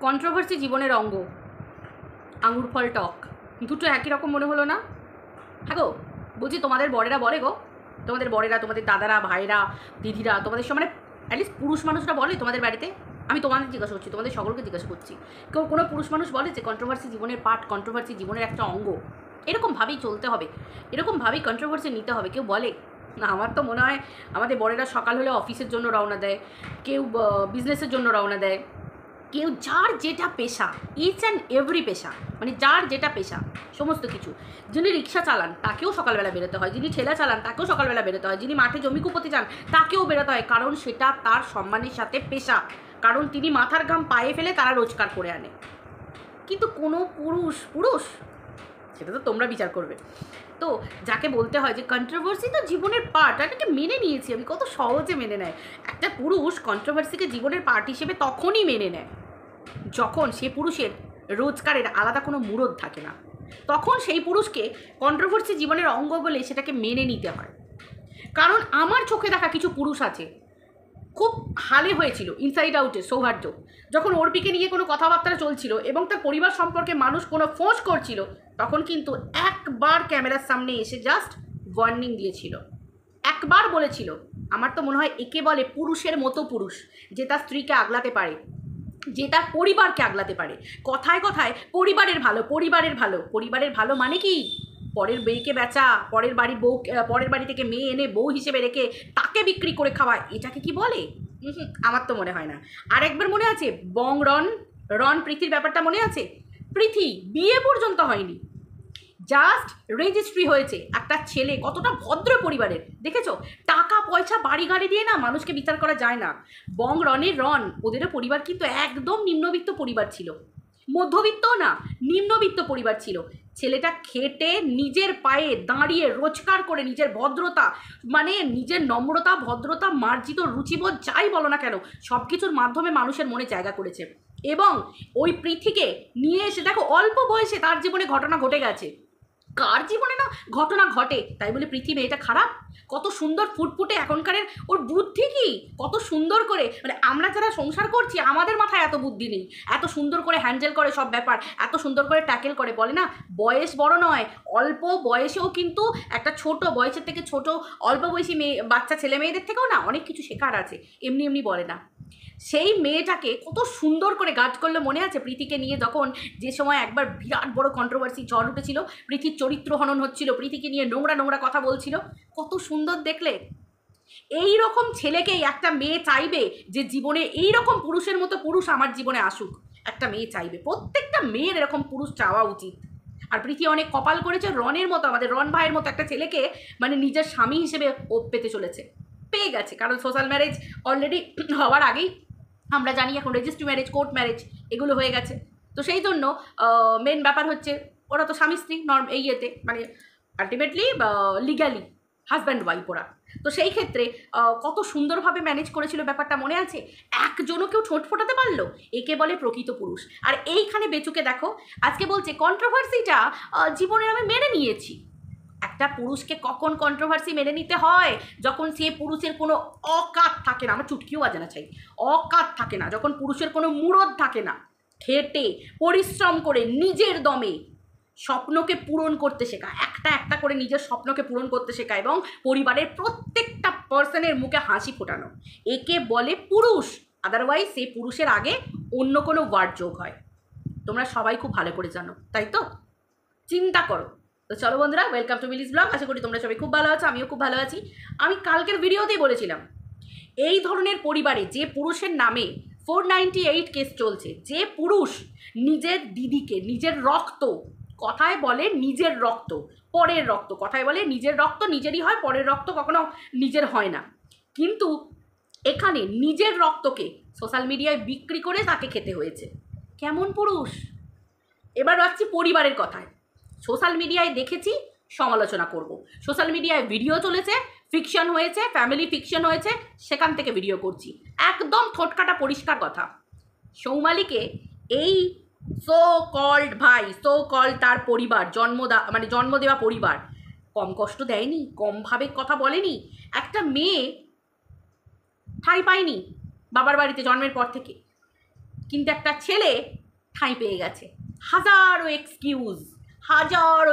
Controversy জীবনের অঙ্গ, আঙুর ফল টক, দুটো একই রকম মনে হলো না? হ্যাঁ গো, বলছি তোমাদের বড়েরা বলে গো, তোমাদের বড়েরা, তোমাদের দাদারা, ভাইরা, দিদিরা, তোমাদের সব মানে অ্যাটলিস্ট পুরুষ মানুষরা বলে তোমাদের বাড়িতে? আমি তোমাদের জিজ্ঞাসা করছি, তোমাদের সকলকে জিজ্ঞাসা করছি, কেউ কোনো পুরুষ মানুষ বলে যে কন্ট্রোভার্সি জীবনের পার্ট, কন্ট্রোভার্সি জীবনের একটা অঙ্গ, এরকমভাবেই চলতে হবে, এরকমভাবেই কন্ট্রোভার্সি নিতে হবে? কেউ বলে না? আমার তো মনে হয় আমাদের বড়েরা সকাল হলে অফিসের জন্য রওনা দেয়, কেউ বিজনেসের জন্য রওনা দেয়, কেউ যার যেটা পেশা, ইচ অ্যান্ড এভরি পেশা, মানে যার যেটা পেশা সমস্ত কিছু, যিনি রিক্সা চালান তাকেও সকালবেলা বেরোতে হয়, যিনি ঠেলা চালান তাকেও সকালবেলা বেরোতে হয়, যিনি মাঠে জমি কুপোতে যান তাকেও বেরোতে হয়, কারণ সেটা তার সম্মানের সাথে পেশা, কারণ তিনি মাথার ঘাম পায়ে ফেলে তারা রোজগার করে আনে। কিন্তু কোনো পুরুষ সেটা তো তোমরা বিচার করবে। তো যাকে বলতে হয় যে কন্ট্রোভার্সি তো জীবনের পার্ট, এটাকে মেনে নিয়েছি আমি, কত সহজে মেনে নেয় একটা পুরুষ কন্ট্রোভার্সিকে জীবনের পার্ট হিসেবে তখনই মেনে নেয় যখন সে পুরুষের রোজগারের আলাদা কোনো মুরদ থাকে না, তখন সেই পুরুষকে কন্ট্রোভার্সি জীবনের অঙ্গ বলে সেটাকে মেনে নিতে হয়। কারণ আমার চোখে দেখা কিছু পুরুষ আছে, খুব হালে হয়েছিল ইনসাইড আউটে সৌহার্দ্য, যখন অর্পিকে নিয়ে কোনো কথাবার্তা চলছিল এবং তার পরিবার সম্পর্কে মানুষ কোনো ফোঁস করছিল, তখন কিন্তু একবার ক্যামেরার সামনে এসে জাস্ট ওয়ার্নিং দিয়েছিল, একবার বলেছিল, আমার তো মনে হয় একে বলে পুরুষের মতো পুরুষ, যে তার স্ত্রীকে আগলাতে পারে, যে তার পরিবারকে আগলাতে পারে, কথায় কথায় পরিবারের ভালো, পরিবারের ভালো, পরিবারের ভালো মানে কি? পরের মেয়েকে বেচা, পরের বাড়ির বউ, পরের বাড়ি থেকে মেয়ে এনে বউ হিসেবে রেখে তাকে বিক্রি করে খাওয়ায়, এটাকে কি বলে? আমার তো মনে হয় না। আর একবার মনে আছে রন প্রীতির ব্যাপারটা মনে আছে? প্রীতি বিয়ে পর্যন্ত হয়নি, জাস্ট রেজিস্ট্রি হয়েছে, একটা ছেলে কতটা ভদ্র পরিবারের দেখেছো? টাকা পয়সা বাড়ি গাড়ি দিয়ে না মানুষকে বিচার করা যায় না। রন ওদেরও পরিবার কিন্তু একদম নিম্নবিত্ত পরিবার ছিল, মধ্যবিত্তও না, নিম্নবিত্ত পরিবার ছিল। ছেলেটা খেটে নিজের পায়ে দাঁড়িয়ে রোজগার করে নিজের ভদ্রতা, মানে নিজের নম্রতা, ভদ্রতা, মার্জিত রুচিবোধ যাই বলো না কেন, সব কিছুর মাধ্যমে মানুষের মনে জায়গা করেছে। এবং ওই পৃথিকে নিয়ে এসে দেখো অল্প বয়সে তার জীবনে ঘটনা ঘটে গেছে, কার জীবনে না ঘটনা ঘটে, তাই বলে পৃথিবী এটা খারাপ? কত সুন্দর ফুটফুটে এখনকারের ওর বুদ্ধি, কি কত সুন্দর করে, মানে আমরা যারা সংসার করছি আমাদের মাথায় এত বুদ্ধি নেই, এত সুন্দর করে হ্যান্ডেল করে সব ব্যাপার, এত সুন্দর করে ট্যাকেল করে। বলে না বয়স বড় নয়, অল্প বয়সেও কিন্তু একটা ছোট বয়সের থেকে ছোট অল্প বয়সী মেয়ে, বাচ্চা ছেলে মেয়েদের থেকেও না অনেক কিছু শেখার আছে, এমনি এমনি বলে না। সেই মেয়েটাকে কত সুন্দর করে গার্ড করলো মনে আছে প্রীতিকে নিয়ে, যখন যে সময় একবার বিরাট বড় কন্ট্রোভার্সি ঝড় উঠেছিল, প্রীতির চরিত্র হনন হচ্ছিল, প্রীতিকে নিয়ে নোংরা নোংরা কথা বলছিল, কত সুন্দর দেখলে। এই রকম ছেলেকেই একটা মেয়ে চাইবে যে জীবনে এই রকম পুরুষের মতো পুরুষ আমার জীবনে আসুক, একটা মেয়ে চাইবে, প্রত্যেকটা মেয়ের এরকম পুরুষ চাওয়া উচিত। আর প্রীতি অনেক কপাল করেছে, রনের মতো, আমাদের রন ভাইয়ের মতো একটা ছেলেকে মানে নিজের স্বামী হিসেবে ও পেতে চলেছে, পেয়ে গেছে। কারণ সোশ্যাল ম্যারেজ অলরেডি হওয়ার আগেই আমরা জানি এখন রেজিস্ট্রি ম্যারেজ, কোর্ট ম্যারেজ এগুলো হয়ে গেছে। তো সেই জন্য মেন ব্যাপার হচ্ছে ওরা তো স্বামী স্ত্রী এই ইয়েতে, মানে আলটিমেটলি লিগ্যালি হাজব্যান্ড ওয়াইফ ওরা। তো সেই ক্ষেত্রে কত সুন্দরভাবে ম্যানেজ করেছিল ব্যাপারটা মনে আছে? একজনও কেউ ঠোঁট ফোটাতে পারলো, একে বলে প্রকৃত পুরুষ। আর এইখানে বেচুকে দেখো আজকে বলছে কন্ট্রোভার্সিটা জীবনের আমি মেনে নিয়েছি। একটা পুরুষকে কখন কন্ট্রোভার্সি মেনে নিতে হয়? যখন সে পুরুষের কোনো অকাত থাকে না, আমার চুটকিও বাজে না চাই, অকাত থাকে না, যখন পুরুষের কোনো মুরদ থাকে না, খেটে পরিশ্রম করে নিজের দমে স্বপ্নকে পূরণ করতে শেখা, একটা একটা করে নিজের স্বপ্নকে পূরণ করতে শেখা এবং পরিবারের প্রত্যেকটা পার্সনের মুখে হাসি ফোটানো, একে বলে পুরুষ। আদারওয়াইজ সেই পুরুষের আগে অন্য কোনো ওয়ার্ড যোগ হয়, তোমরা সবাই খুব ভালো করে জানো, তাই তো? চিন্তা করো। তো চলো বন্ধুরা, ওয়েলকাম টু মিলিস ব্লগ। আশা করি তোমরা সবাই খুব ভালো আছো, আমিও খুব ভালো আছি। আমি কালকের ভিডিওতেই বলেছিলাম, এই ধরনের পরিবারে যে পুরুষের নামে 498 কেস চলছে, যে পুরুষ নিজের দিদিকে, নিজের রক্ত, কথায় বলে নিজের রক্ত, পরের রক্ত, কথায় বলে নিজের রক্ত নিজেরই হয়, পরের রক্ত কখনো নিজের হয় না, কিন্তু এখানে নিজের রক্তকে সোশ্যাল মিডিয়ায় বিক্রি করে তাকে খেতে হয়েছে। কেমন পুরুষ? এবার রাখছি পরিবারের কথায়। সোশ্যাল মিডিয়ায় দেখেছি, সমালোচনা করব। সোশ্যাল মিডিয়ায় ভিডিও চলেছে, ফিকশন হয়েছে, ফ্যামিলি ফিকশন হয়েছে, সেখান থেকে ভিডিও করছি। একদম ঠোঁটকাটা পরিষ্কার কথা, সৌমালিকে এই সো কল্ড ভাই, সো কল্ড তার পরিবার, জন্ম দেওয়া পরিবার কম কষ্ট দেয়নি, কমভাবে কথা বলেনি। একটা মেয়ে ঠাঁই পায়নি বাবার বাড়িতে জন্মের পর থেকে, কিন্তু একটা ছেলে ঠাঁই পেয়ে গেছে। হাজারো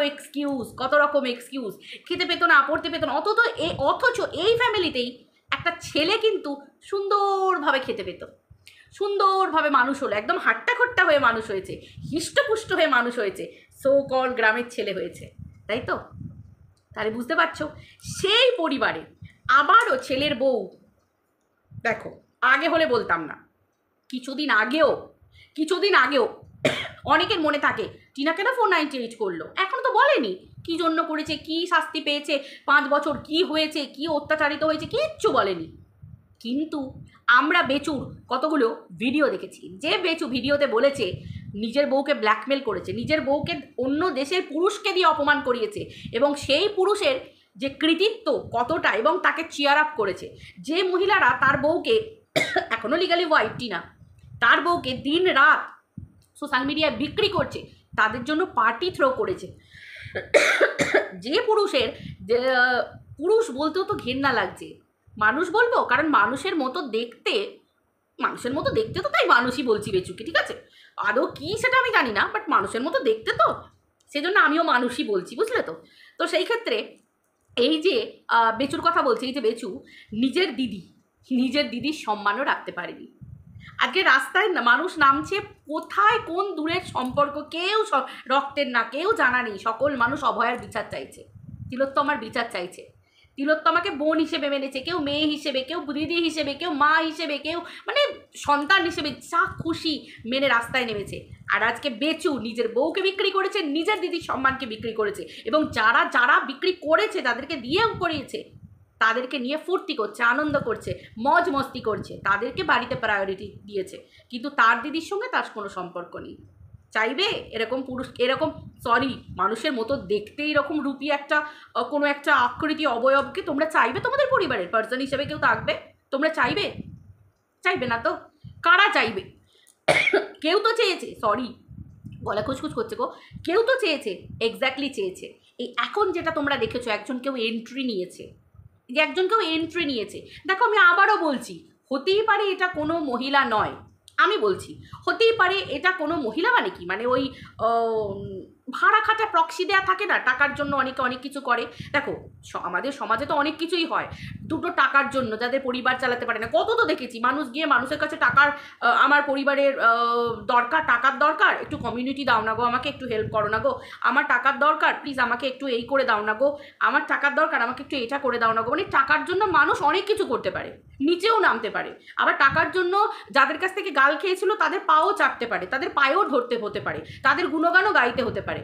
এক্সকিউজ, কত রকম এক্সকিউজ, খেতে পেতো না, পড়তে পেতো না, অথচ এই ফ্যামিলিতেই একটা ছেলে কিন্তু সুন্দরভাবে খেতে পেত, সুন্দরভাবে মানুষ হলো, একদম হাট্টা খট্টা হয়ে মানুষ হয়েছে, হিষ্টপুষ্ট হয়ে মানুষ হয়েছে, সো কল গ্রামের ছেলে হয়েছে, তাই তো? তাহলে বুঝতে পারছো, সেই পরিবারে আবারও ছেলের বউ, দেখো আগে হলে বলতাম না, কিছুদিন আগেও অনেকের মনে থাকে টিনা কেন 498 করলো, এখন তো বলেনি কি জন্য করেছে, কি শাস্তি পেয়েছে, 5 বছর কি হয়েছে, কি অত্যাচারিত হয়েছে, কিচ্ছু বলেনি। কিন্তু আমরা বেচুর কতগুলো ভিডিও দেখেছি, যে বেচু ভিডিওতে বলেছে নিজের বউকে ব্ল্যাকমেল করেছে, নিজের বউকে অন্য দেশের পুরুষকে দিয়ে অপমান করিয়েছে, এবং সেই পুরুষের যে কৃতিত্ব কতটা, এবং তাকে চিয়ার আপ করেছে, যে মহিলারা তার বউকে এখনও লিগালি ওয়াইফ টিনা, তার বউকে দিন রাত সোশ্যাল মিডিয়ায় বিক্রি করছে, তাদের জন্য পার্টি থ্রো করেছে, যে পুরুষের পুরুষ বলতেও তো ঘেন্না লাগছে, মানুষ বলবো, কারণ মানুষের মতো দেখতে তো, তাই মানুষই বলছি বেচুকে, ঠিক আছে? আদৌ কি সেটা আমি জানি না, বাট মানুষের মতো দেখতে তো, সেজন্য আমিও মানুষই বলছি, বুঝলে তো? তো সেই ক্ষেত্রে এই যে বেচুর কথা বলছি, এই যে বেচু নিজের দিদির সম্মানও রাখতে পারেনি। আজকে রাস্তায় মানুষ নামছে, কোথায় কোন দূরের সম্পর্ক কেউ রক্তের না, কেউ জানা নেই, সকল মানুষ অভয়ার বিচার চাইছে, তিলোত্তমার বিচার চাইছে। তিলোত্তমাকে বোন হিসেবে মেনেছে, কেউ মেয়ে হিসেবে, কেউ দিদি হিসেবে, কেউ মা হিসেবে, কেউ মানে সন্তান হিসেবে, যা খুশি মেনে রাস্তায় নেমেছে। আর আজকে বেচু নিজের বউকে বিক্রি করেছে, নিজের দিদির সম্মানকে বিক্রি করেছে, এবং যারা বিক্রি করেছে তাদেরকে দিয়েও করিয়েছে, তাদেরকে নিয়ে ফুর্তি করছে, আনন্দ করছে, মজ মস্তি করছে, তাদেরকে বাড়িতে প্রায়োরিটি দিয়েছে, কিন্তু তার দিদির সঙ্গে তার কোনো সম্পর্ক নেই। চাইবে এরকম পুরুষ, এরকম মানুষের মতো দেখতে এরকম রূপী একটা কোনো একটা আকৃতি অবয়বকে তোমরা চাইবে তোমাদের পরিবারের পার্সন হিসেবে কেউ থাকবে? তোমরা চাইবে না তো? কারা চাইবে? কেউ তো চেয়েছে, গলা খুচখুচ করছে গো, কেউ তো চেয়েছে, এক্স্যাক্টলি চেয়েছে। এই এখন যেটা তোমরা দেখেছো, কেউ এন্ট্রি নিয়েছে, দেখো আমি আবারও বলছি, হতেই পারে এটা কোনো মহিলা নয়, আমি বলছি হতেই পারে এটা কোনো মহিলা, মানে কি, মানে ওই ভাড়া খাটা প্রক্সি দেওয়া থাকে না, টাকার জন্য অনেকে অনেক কিছু করে। দেখো আমাদের সমাজে তো অনেক কিছুই হয় দুটো টাকার জন্য, যাদের পরিবার চালাতে পারে না, কত তো দেখেছি মানুষ গিয়ে মানুষের কাছে আমার পরিবারের টাকার দরকার, একটু কমিউনিটি দাও না গো, আমাকে একটু হেল্প করো না গো, আমার টাকার দরকার, প্লিজ আমাকে একটু এই করে দাও না গো, আমার টাকার দরকার, আমাকে একটু এটা করে দাও না গো। মানে টাকার জন্য মানুষ অনেক কিছু করতে পারে, নিচেও নামতে পারে, আবার টাকার জন্য যাদের কাছ থেকে গাল খেয়েছিল তাদের পাও চাটতে পারে, তাদের পায়েও ধরতে হতে পারে, তাদের গুণগানও গাইতে হতে পারে।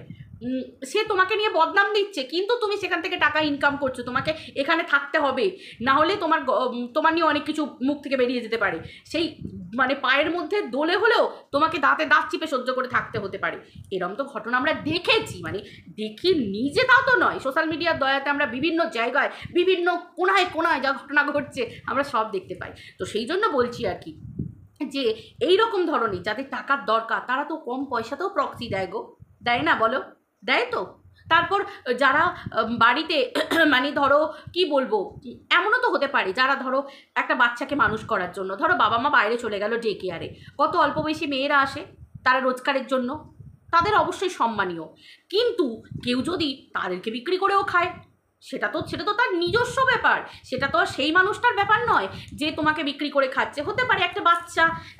সে তোমাকে নিয়ে বদনাম দিচ্ছে, কিন্তু তুমি সেখান থেকে টাকা ইনকাম করছো, তোমাকে এখানে থাকতে হবে, না হলে তোমার নিয়ে অনেক কিছু মুখ থেকে বেরিয়ে যেতে পারে, সেই মানে পায়ের মধ্যে দোলে হলেও তোমাকে দাঁতে দাঁত চিপে সহ্য করে থাকতে হতে পারে। এরকম তো ঘটনা আমরা দেখেছি, মানে দেখি নিজে তাও তো নয়, সোশ্যাল মিডিয়ার দয়াতে আমরা বিভিন্ন জায়গায় বিভিন্ন কোনায় যা ঘটনা ঘটছে আমরা সব দেখতে পাই। তো সেই জন্য বলছি আর কি, যে এই রকম ধরনের যাদের টাকার দরকার তারা তো কম পয়সাতেও প্রক্সি দেয় গো, দেয় না বলো? দেয় তো। তারপর যারা বাড়িতে মানে ধরো কি বলবো, এমনও তো হতে পারে যারা ধরো একটা বাচ্চাকে মানুষ করার জন্য, ধরো বাবা মা বাইরে চলে গেল ডে কেয়ারে, কত অল্প বয়সী মেয়েরা আসে তারা রোজগারের জন্য, তাদের অবশ্যই সম্মানীয়, কিন্তু কেউ যদি তাদেরকে বিক্রি করেও খায়, সেটা তো তার নিজস্ব ব্যাপার, সেটা তো আর সেই মানুষটার ব্যাপার নয় যে তোমাকে বিক্রি করে খাচ্ছে। হতে পারে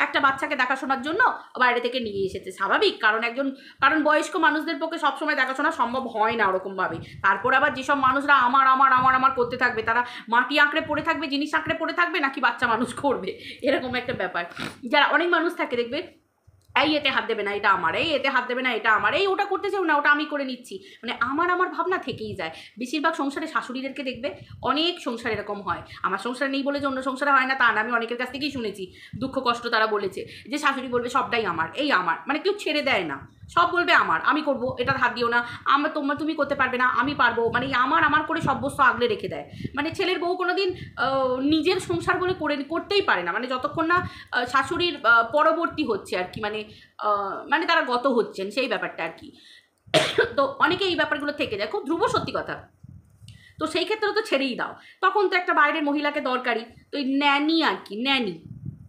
একটা বাচ্চাকে দেখাশোনার জন্য বাইরে থেকে নিয়ে এসেছে, স্বাভাবিক, কারণ বয়স্ক মানুষদের পক্ষে সবসময় দেখাশোনা সম্ভব হয় না ওরকমভাবে। তারপর আবার যেসব মানুষরা আমার করতে থাকবে, তারা মাটি আঁকড়ে পড়ে থাকবে, জিনিস আঁকড়ে পড়ে থাকবে, নাকি বাচ্চা মানুষ করবে, এরকম একটা ব্যাপার। যারা অনেক মানুষ থাকে দেখবে, এই এতে হাত দেবে না, এটা আমার, এই এতে হাত দেবে না, এটা আমার, এই ওটা করতে চাও না, ওটা আমি করে নিচ্ছি, মানে আমার ভাবনা থেকেই যায়। বেশিরভাগ সংসারে শাশুড়িদেরকে দেখবে, অনেক সংসার এরকম হয়, আমার সংসারে নেই বলে যে অন্য সংসারে হয় না তা না, আমি অনেকের কাছ থেকেই শুনেছি, দুঃখ কষ্ট তারা বলেছে যে শাশুড়ি বলবে সবটাই আমার, মানে কেউ ছেড়ে দেয় না, সব বলবে আমি করবো, এটার হাত দিও না, তুমি করতে পারবে না, আমি পারবো, মানে আমার করে সব বস্তু আগলে রেখে দেয়। মানে ছেলের বউ কোনোদিন নিজের সংসার বলে করতেই পারে না, মানে যতক্ষণ না শাশুড়ির পরবর্তী হচ্ছে আর কি, মানে তারা গত হচ্ছেন সেই ব্যাপারটা আর কি। তো অনেকে এই ব্যাপারগুলো থেকে যায়, খুব ধ্রুব সত্যি কথা। তো সেই ক্ষেত্রে তো ছেড়েই দাও, তখন তো একটা বাইরের মহিলাকে দরকারি, তো এই ন্যানি আর কি, ন্যানি,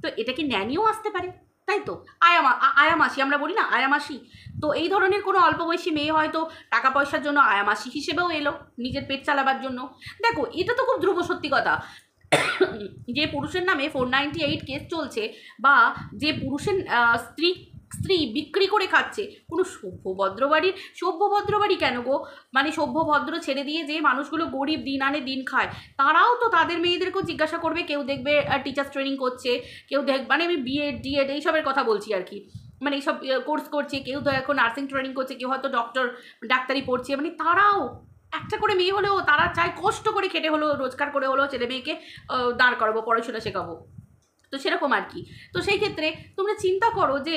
তো এটা কি ন্যানিও আসতে পারে? তাই তো? আয়ামাসি আমরা বলি না, আয়ামাসি। তো এই ধরনের কোনো অল্প বয়সী মেয়ে হয়তো টাকা পয়সার জন্য আয়ামাসি হিসেবেও এলো, নিজের পেট চালাবার জন্য। দেখো এটা তো খুব ধ্রুব সত্যি কথা। যে পুরুষের নামে 498 কেস চলছে, বা যে পুরুষের স্ত্রী বিক্রি করে খাচ্ছে, কোনো সভ্য ভদ্রবাড়ি কেন গো? মানে সভ্য ভদ্র ছেড়ে দিয়ে যে মানুষগুলো গরিব দিন আনে দিন খায়, তারাও তো তাদের মেয়েদেরকেও জিজ্ঞাসা করবে। কেউ দেখবে টিচার্স ট্রেনিং করছে, কেউ মানে আমি বিএড ডিএড এইসবের কথা বলছি আর কি, মানে এইসব কোর্স করছে, কেউ তো এখন নার্সিং ট্রেনিং করছে, কেউ হয়তো ডাক্তারি পড়ছে, মানে তারাও একটা করে মেয়ে হলেও তারা চায় কষ্ট করে খেটে হলো, রোজগার করে হলো ছেলে মেয়েকে দাঁড় করাবো, পড়াশোনা শেখাবো। তো সেরকম আর কি। তো সেই ক্ষেত্রে তোমরা চিন্তা করো যে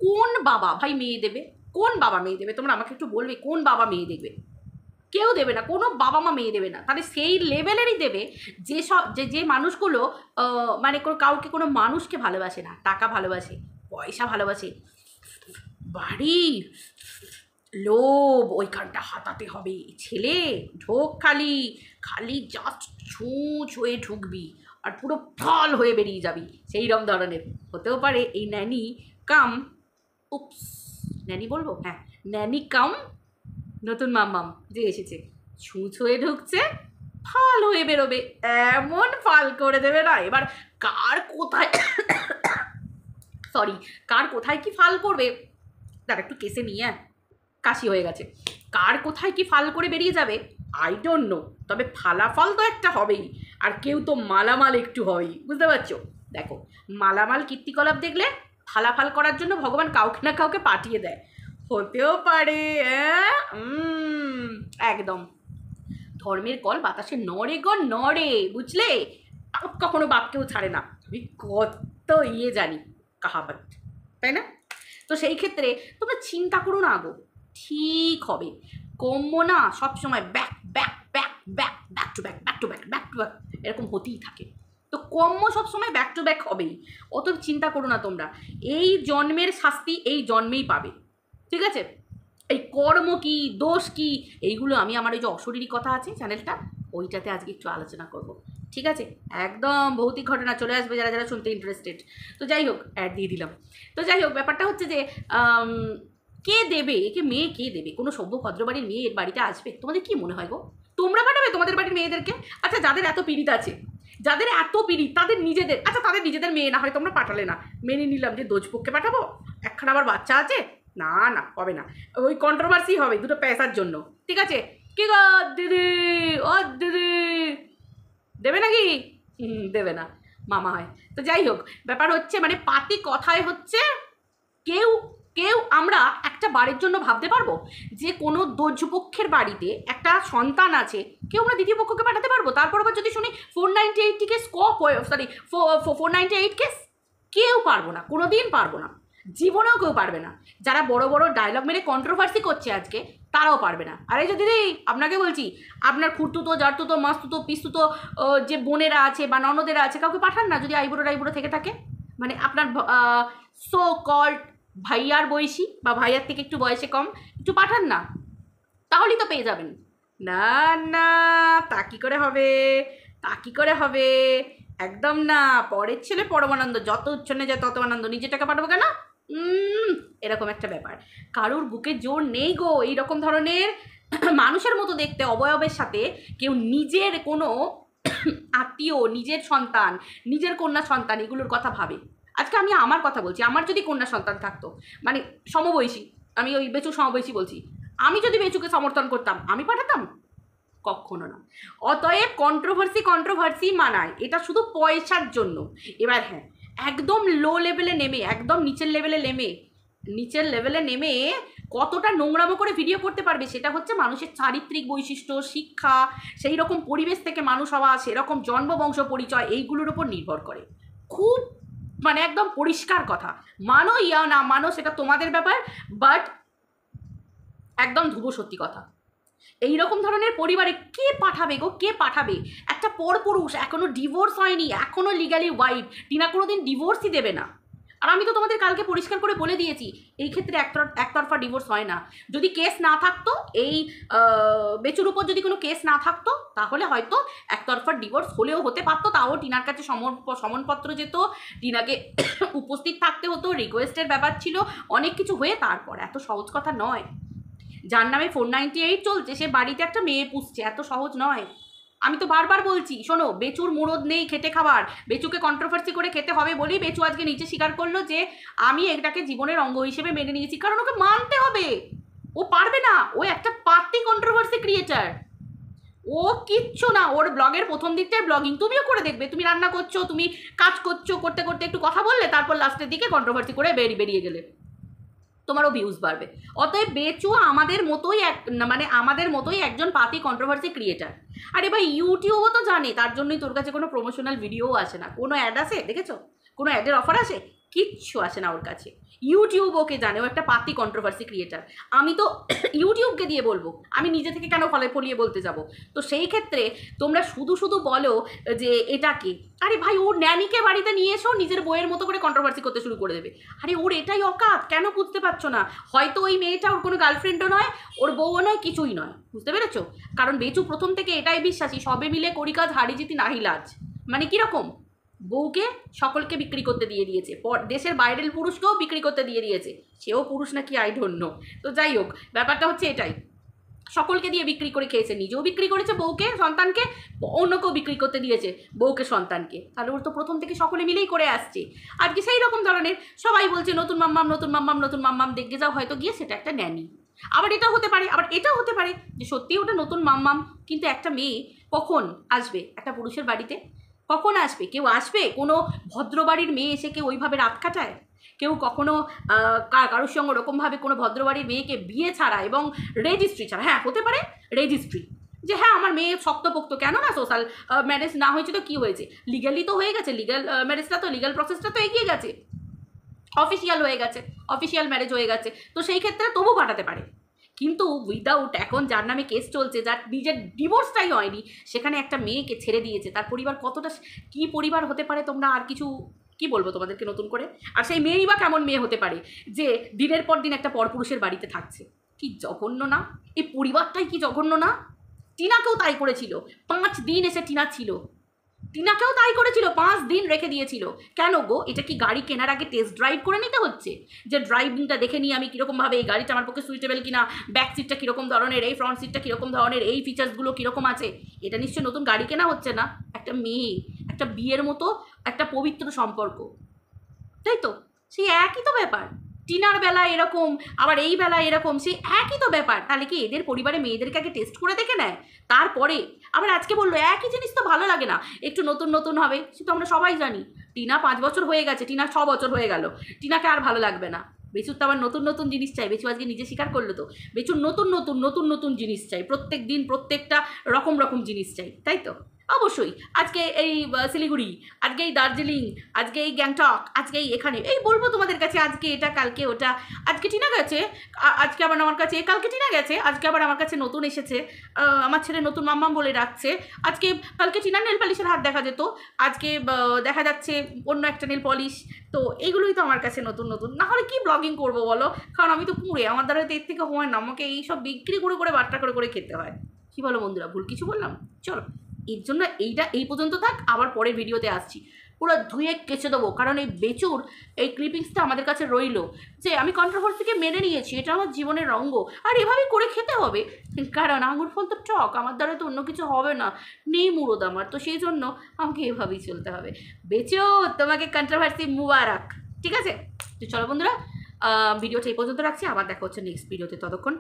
কোন বাবা ভাই মেয়ে দেবে? কোন বাবা মেয়ে দেবে? তোমরা আমাকে একটু বলবে কোন বাবা মেয়ে দেবে? কেউ দেবে না, কোনো বাবা মা মেয়ে দেবে না। তাহলে সেই লেভেলেরই দেবে যে মানুষগুলো মানে কাউকে, কোনো মানুষকে ভালোবাসে না, টাকা ভালোবাসে, পয়সা ভালোবাসে, বাড়ি, লোভ ওইখানটা হাতাতে হবে। ছেলে ঢোক খালি জাস্ট ছুঁয়ে ঢুকবি আর পুরো ফল হয়ে বেরিয়ে যাবি, সেইরকম ধরনের হতেও পারে এই ন্যানি কাম, উপস ন্যানি বলবো, হ্যাঁ ন্যানি কাম নতুন মাম্মাম যে এসেছে, ছুঁয়ে ঢুকছে, ফাল হয়ে বেরোবে, এমন ফাল করে দেবে না। এবার কার কোথায় কি ফাল করবে, তার একটু কেসে নিয়ে কাশি হয়ে গেছে, কার কোথায় কি ফাল করে বেরিয়ে যাবে আই ডোন্ট নো, তবে ফালাফল তো একটা হবেই, আর কেউ তো মালামাল একটু হবেই, বুঝতে পারছো? দেখো মালামাল কীর্তিকলাপ দেখলে ফালাফাল করার জন্য ভগবান কাউকে না কাউকে পাঠিয়ে দেয়, হতেও পারে। একদম ধর্মের কল বাতাসে নড়ে গো নড়ে, বুঝলে? কখনো বাপকেও ছাড়ে না, আমি কত জানি কাহাবাত, তাই না? তো সেই ক্ষেত্রে তোমরা চিন্তা করো না গো, ঠিক হবে। কম্য না সবসময় ব্যাক টু ব্যাক এরকম হতেই থাকে। তো কম্য সবসময় ব্যাক টু ব্যাক হবেই, অত চিন্তা করো না তোমরা। এই জন্মের শাস্তি এই জন্মেই পাবে, ঠিক আছে? এই কর্ম কি দোষ কি এইগুলো আমি আমার ওই যে অশরীরী কথা আছে চ্যানেলটা, ওইটাতে আজকে একটু আলোচনা করব, ঠিক আছে? একদম ভৌতিক ঘটনা চলে আসবে যারা যারা শুনতে ইন্টারেস্টেড। তো যাই হোক, অ্যাড দিয়ে দিলাম। তো যাই হোক, ব্যাপারটা হচ্ছে যে কে দেবে একে, মেয়ে কে দেবে? কোনো সভ্য ভদ্রবাড়ির মেয়ে এর বাড়িতে আসবে? তোমাদের কি মনে হয় গো? তোমরা পাঠাবে তোমাদের বাড়ির মেয়েদেরকে? আচ্ছা যাদের এত পীড়িত আছে, যাদের এত পীড়িত, তাদের নিজেদের মেয়ে না হয় তোমরা পাঠালে না, মেনে নিলাম যে দোজপক্ষে পাঠাবো, একখানা আবার বাচ্চা আছে, না হবে না, ওই কন্ট্রোভার্সি হবে দুটো পয়সার জন্য, ঠিক আছে? কি গো দিদি, ও দিদি দেবে নাকি? দেবে না, মামা হয়। তো যাই হোক, ব্যাপার হচ্ছে মানে পাতি কথায় হচ্ছে কেউ আমরা একটা বাড়ির জন্য ভাবতে পারবো যে কোনো দোজপক্ষের বাড়িতে একটা সন্তান আছে, কেউ আমরা দ্বিতীয় পক্ষকে পাঠাতে পারবো? তারপর আবার যদি শুনি 498 কেস 498 কেস, কেউ পারবো না, কোনো দিন পারবো না, জীবনেও কেউ পারবে না। যারা বড় বড় ডায়লগ মেরে কন্ট্রোভার্সি করছে আজকে, তারাও পারবে না। আরে যে দিদি আপনাকে বলছি, আপনার খুঁড়তুতো জারতুতো মাস্তুতো পিস্তুতো যে বোনেরা আছে বা ননদেরা আছে, কাউকে পাঠান না যদি আইবুড়ো থেকে থাকে, মানে আপনার সো কল্ড ভাইয়ার বয়সী বা ভাইয়ার থেকে একটু বয়সে কম, একটু পাঠান না, তাহলেই তো পেয়ে যাবেন। না তা কী করে হবে? একদম না, পরের ছেলে পরমানন্দ, যত উচ্ছন্নে যায় তত আনন্দ, নিজের টাকা পাঠাবো কেন? এরকম একটা ব্যাপার। কারোর বুকে জোর নেই গো এইরকম ধরনের মানুষের মতো দেখতে অবয়বের সাথে কেউ নিজের কোনো আত্মীয়, নিজের সন্তান, নিজের কন্যা সন্তান এগুলোর কথা ভাবে। আজকে আমি আমার কথা বলছি, আমার যদি কন্যা সন্তান থাকতো, মানে সমবয়সী, আমি ওই বেচু সমবয়সী বলছি, আমি যদি বেচুকে সমর্থন করতাম, আমি পাঠাতাম? কখনো না। অতএব কন্ট্রোভার্সি মানায়, এটা শুধু পয়সার জন্য। এবার হ্যাঁ, একদম লো লেভেলে নেমে, একদম নিচের লেভেলে নেমে কতটা নোংরামো করে ভিডিও করতে পারবে, সেটা হচ্ছে মানুষের চারিত্রিক বৈশিষ্ট্য, শিক্ষা, সেই রকম পরিবেশ থেকে মানুষ হওয়া, সেরকম জন্মবংশ পরিচয়, এইগুলোর উপর নির্ভর করে। খুব মানে একদম পরিষ্কার কথা, মানো ইয়া না মানো সেটা তোমাদের ব্যাপার, বাট একদম ধ্রুব সত্যি কথা। এইরকম ধরনের পরিবারে কে পাঠাবে গো? কে পাঠাবে? একটা পরপুরুষ, এখনো ডিভোর্স হয়নি, এখনো লিগালি ওয়াইফ, টিনা কোনোদিন ডিভোর্সই দেবে না। আর আমি তো তোমাদের কালকে পরিষ্কার করে বলে দিয়েছি, এই ক্ষেত্রে একতরফা ডিভোর্স হয় না। যদি কেস না থাকতো, এই বেচুর উপর যদি কোনো কেস না থাকতো, তাহলে হয়তো একতরফা ডিভোর্স হলেও হতে পারতো, তাও টিনার কাছে সমনপত্র যেত, টিনাকে উপস্থিত থাকতে হতো, রিকোয়েস্টের ব্যাপার ছিল, অনেক কিছু হয়ে তারপর। এত সহজ কথা নয়। যার নামে 498 চলছে সে বাড়িতে একটা মেয়ে পুষছে, এত সহজ নয়। আমি তো বারবার বলছি, শোনো, বেচুর মুরদ নেই খেটে খাবার, বেচুকে কন্ট্রোভার্সি করে খেতে হবে বলেই বেচু আজকে নিচে স্বীকার করলো যে আমি এটাকে জীবনের অঙ্গ হিসেবে মেনে নিয়েছি, কারণ ওকে মানতে হবে। ও পারবে না, ও একটা পার্টি কন্ট্রোভার্সি ক্রিয়েটার, ও কিচ্ছু না। ওর ব্লগের প্রথম দিকটায় ব্লগিং তুমিও করে দেখবে, তুমি রান্না করছো, তুমি কাজ করছো, করতে করতে একটু কথা বললে, তারপর লাস্টের দিকে কন্ট্রোভার্সি করে বেরিয়ে গেলে, তোমারও ভিউজ বাড়বে। অতএব বেচু আমাদের মতোই মানে আমাদের মতোই একজন পাতি কন্ট্রোভার্সি ক্রিয়েটার। আরে ভাই, ইউটিউবও তো জানে, তার জন্যই তোর কাছে কোনো প্রমোশনাল ভিডিও আসে না, কোনো অ্যাড আসে দেখেছো, কোনো অ্যাডের অফার আসে, কিচ্ছু আসে না ওর কাছে। ইউটিউব ওকে জানে, ও একটা পাতি কন্ট্রোভার্সি ক্রিয়েটার। আমি তো ইউটিউবকে দিয়ে বলবো, আমি নিজে থেকে কেন ফলিয়ে বলতে যাব? তো সেই ক্ষেত্রে তোমরা শুধু শুধু বলো যে এটাকে, আরে ভাই, ওর ন্যানিকে বাড়িতে নিয়ে এসো, নিজের বইয়ের মতো করে কন্ট্রোভার্সি করতে শুরু করে দেবে। আরে ওর এটাই অকাত, কেন বুঝতে পারছো না? হয়তো ওই মেয়েটা ওর কোনো গার্লফ্রেন্ডও নয়, ওর বউও নয়, কিছুই নয়, বুঝতে পেরেছো? কারণ বেচু প্রথম থেকে এটাই বিশ্বাসী, সবে মিলে করি কাজ, হারি জিতি নাহি লাজ। মানে কীরকম? বউকে সকলকে বিক্রি করতে দিয়ে দিয়েছে, দেশের বাইরের পুরুষকেও বিক্রি করতে দিয়ে দিয়েছে, সেও পুরুষ নাকি আই ডোন্ট নো। তো যাই হোক, ব্যাপারটা হচ্ছে এটাই, সকলকে দিয়ে বিক্রি করে খেয়েছে, নিজেও বিক্রি করেছে বউকে, সন্তানকে, অন্যকেও বিক্রি করতে দিয়েছে বউকে, সন্তানকে। তাহলে ওর তো প্রথম থেকে সকলে মিলেই করে আসছে। আজকে সেই রকম ধরনের সবাই বলছে নতুন মাম্মাম, নতুন মাম্মাম, নতুন মাম্মাম, দেখে যাও, হয়তো গিয়ে সেটা একটা ন্যানি। আবার এটা হতে পারে, আবার এটাও হতে পারে যে সত্যিই ওটা নতুন মাম্মাম। কিন্তু একটা মেয়ে কখন আসবে একটা পুরুষের বাড়িতে? কখন আসবে? কেউ আসবে? কোনো ভদ্রবাড়ির মেয়ে এসে কেউ ওইভাবে রাত কাটায়? কেউ কখনো কারোর সঙ্গে ওরকমভাবে কোনো ভদ্রবাড়ির মেয়েকে বিয়ে ছাড়া এবং রেজিস্ট্রি ছাড়া, হ্যাঁ হতে পারে রেজিস্ট্রি, যে হ্যাঁ আমার মেয়ে শক্তপোক্ত, কেন না, সোশ্যাল ম্যারেজ না হয়েছে তো কী হয়েছে, লিগালি তো হয়ে গেছে, লিগাল ম্যারেজটা তো, লিগাল প্রসেসটা তো এগিয়ে গেছে, অফিসিয়াল হয়ে গেছে, অফিসিয়াল ম্যারেজ হয়ে গেছে, তো সেই ক্ষেত্রে তবু পাঠাতে পারে। কিন্তু উইদাউট, এখন যার নামে কেস চলছে, যার নিজের ডিভোর্সটাই হয়নি, সেখানে একটা মেয়েকে ছেড়ে দিয়েছে, তার পরিবার কতটা কী পরিবার হতে পারে, তোমরা আর কিছু কি বলবো তোমাদেরকে নতুন করে? আর সেই মেয়েই বা কেমন মেয়ে হতে পারে যে দিনের পর দিন একটা পরপুরুষের বাড়িতে থাকছে? কি জঘন্য না? এই পরিবারটাই কি জঘন্য না? টিনাকেও তাই করেছিল, 5 দিন এসে টিনা ছিল, টিনাকেও তাই করেছিল, 5 দিন রেখে দিয়েছিল। কেন গো? এটা কি গাড়ি কেনার আগে টেস্ট ড্রাইভ করে নিতে হচ্ছে, যে ড্রাইভিংটা দেখে নিই আমি কীরকমভাবে, এই গাড়িটা আমার পক্ষে সুইটেবল কিনা, ব্যাক সিটটা কীরকম ধরনের, এই ফ্রন্ট সিটটা কীরকম ধরনের, এই ফিচার্সগুলো কীরকম আছে? এটা নিশ্চয়ই নতুন গাড়ি কেনা হচ্ছে না, একটা মেয়ে, একটা বিয়ের মতো একটা পবিত্র সম্পর্ক, তাই তো? সেই একই তো ব্যাপার, টিনার বেলা এরকম, আবার এই বেলা এরকম, সেই একই তো ব্যাপার। তাহলে কি এদের পরিবারে মেয়েদেরকে আগে টেস্ট করে দেখে নেয়, তারপরে আবার আজকে বললো একই জিনিস তো ভালো লাগে না, একটু নতুন নতুন হবে? সে তো আমরা সবাই জানি। টিনা 5 বছর হয়ে গেছে, টিনা 6 বছর হয়ে গেল, টিনাকে আর ভালো লাগবে না। বেচুর তো আবার নতুন নতুন জিনিস চাই, বেচু আজকে নিজে স্বীকার করলো তো, বেচুর নতুন নতুন নতুন নতুন জিনিস চাই, প্রত্যেক দিন প্রত্যেকটা রকম রকম জিনিস চাই, তাই তো? অবশ্যই আজকে এই শিলিগুড়ি, আজকে এই দার্জিলিং, আজকে এই গ্যাংটক, আজকে এই এখানে, এই বলবো তোমাদের কাছে আজকে এটা, কালকে ওটা, আজকে টিনা গেছে, আজকে আবার আমার কাছে, কালকে টিনা গেছে, আজকে আবার আমার কাছে নতুন এসেছে, আমার ছেলে নতুন মাম্মাম বলে রাখছে, আজকে কালকে টিনার নেল পলিশের হাত দেখা যেত, আজকে দেখা যাচ্ছে অন্য একটা নেল পলিশ। তো এইগুলোই তো আমার কাছে নতুন নতুন, না হলে কি ব্লগিং করবো বলো? কারণ আমি তো পুড়ে, আমার দ্বারা তো এর থেকে হয় না, আমাকে এইসব বিক্রি করে করে বাট্টা করে করে খেতে হয়। কী বলো বন্ধুরা, ভুল কিছু বললাম? চলো, এর জন্য এইটা এই পর্যন্ত থাক, আবার পরের ভিডিওতে আসছি, পুরো ধুয়ে কেচে দেবো। কারণ এই বেচুর এই ক্লিপিংসটা আমাদের কাছে রইলো, যে আমি কন্ট্রোভার্সিকে মেনে নিয়েছি, এটা আমার জীবনের অঙ্গ, আর এভাবেই করে খেতে হবে, কারণ আঙুর ফল তো টক, আমার দ্বারা তো অন্য কিছু হবে না, নেই মুরদ আমার, তো সেই জন্য আমাকে এভাবেই চলতে হবে। বেচু, তোমাকে কন্ট্রোভার্সি মুবারক, ঠিক আছে? তো চলো বন্ধুরা, ভিডিওটা এই পর্যন্ত রাখছি, আবার দেখা হচ্ছে নেক্সট ভিডিওতে, ততক্ষণ